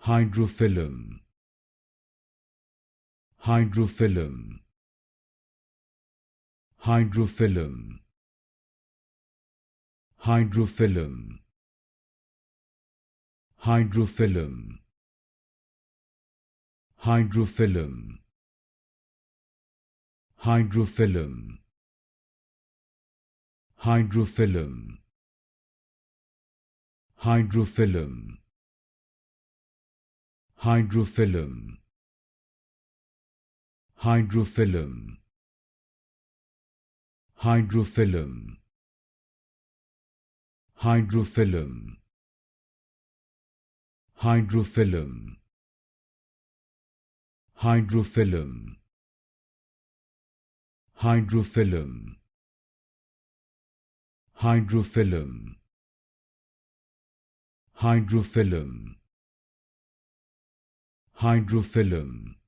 Hydrophyllum. Hydrophyllum. Hydrophyllum. Hydrophyllum. Hydrophyllum. Hydrophyllum. Hydrophyllum. Hydrophyllum. Hydrophyllum. Hydrophyllum. Hydrophyllum. Hydrophyllum. Hydrophyllum. Hydrophyllum. Hydrophyllum. Hydrophyllum. Hydrophyllum. Hydrophyllum. Hydrophyllum.